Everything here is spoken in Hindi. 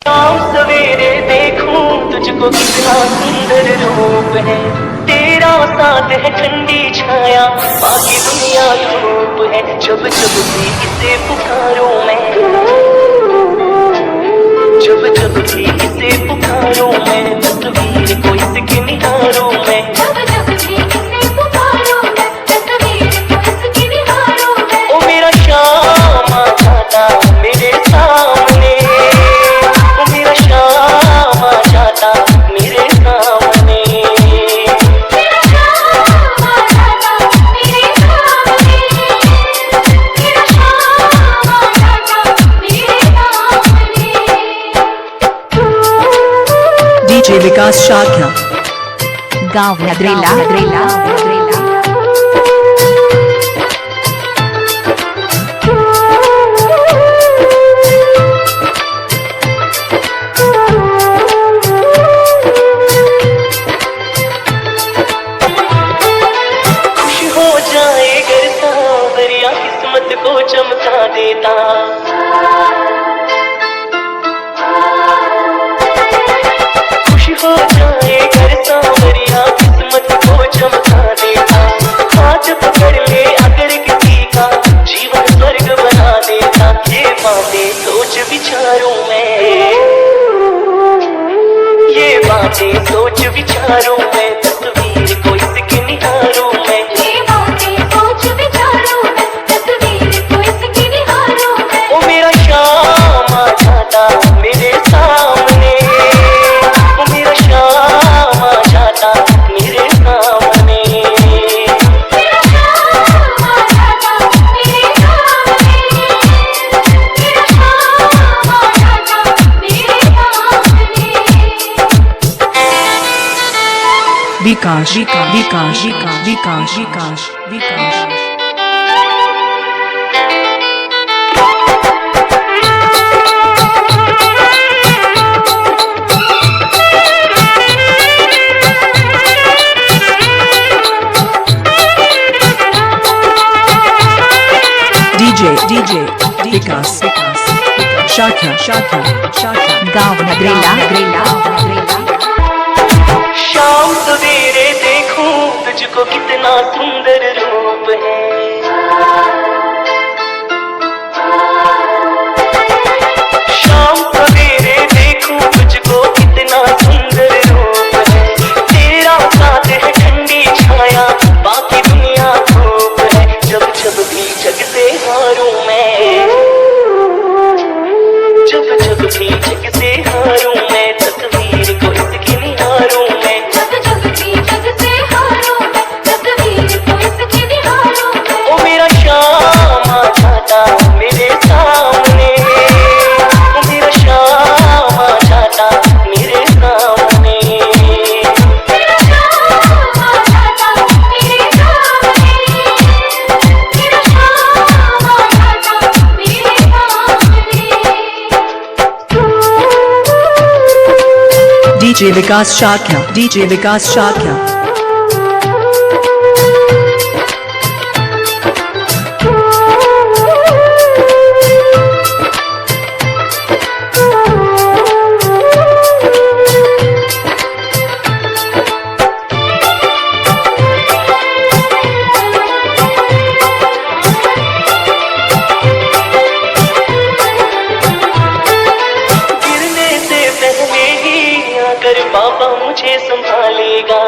शाम सवेरे देखूं तुझको कितना सुंदर रूप है। तेरा साथ है ठंडी छाया, बाकी दुनिया धूप है। जब जब भी इसे पुकारूं मैं, जब जब भी इसे पुकारूं मैं, तस्वीर को इसकी निहारूं मैं। जब जब भी इसे पुकारूं मैं, तस्वीर को इसकी निहारूं मैं। ओ मेरा शाम आ जाता मेरे सामने, डीजे विकास शाक्या गाँव नगरेला। खुश हो जाए अगर सांवरिया किस्मत को चमका देता। हो जाए घर सांवरिया किस्मत को चमका देता। हाथ पकड़ ले अगर किसी का, जीवन स्वर्ग बना देता। ये बातें सोच विचारूं मैं, ये बातें सोच विचारूं मैं, तस्वीर को इसकी निहारूं मैं। ये बातें सोच विचारूं मैं, तस्वीर को इसकी निहारूं मैं। ओ मेरा शाम आ जाता मेरे सामने, विकास विकास विकास विकास विकास विकास। डीजे डीजे विकास विकास शाक्या शाक्या शाक्या गाँव नगरेला। शाम सवेरे देखूं तुझको कितना सुंदर रूप है। शाम सवेरे देखूं तुझको कितना सुंदर रूप है। तेरा साथ है ठंडी छाया, बाकी दुनिया धूप है। जब जब भी जग से हारूं मैं, जब जब भी जग से हारूं मैं, तस्वीर को इसकी निहारूं मैं। जब जब भी जग से हारूं मैं, तस्वीर को इसकी निहारूं मैं। ओ मेरा शाम आ जाता मेरे सामने, ओ मेरा शाम आ जाता मेरे सामने। मेरा शाम आ जाता मेरे सामने, मेरा शाम आ जाता मेरे सामने। डीजे विकास शाक्या डीजे विकास शाक्या बाबा मुझे संभालेगा।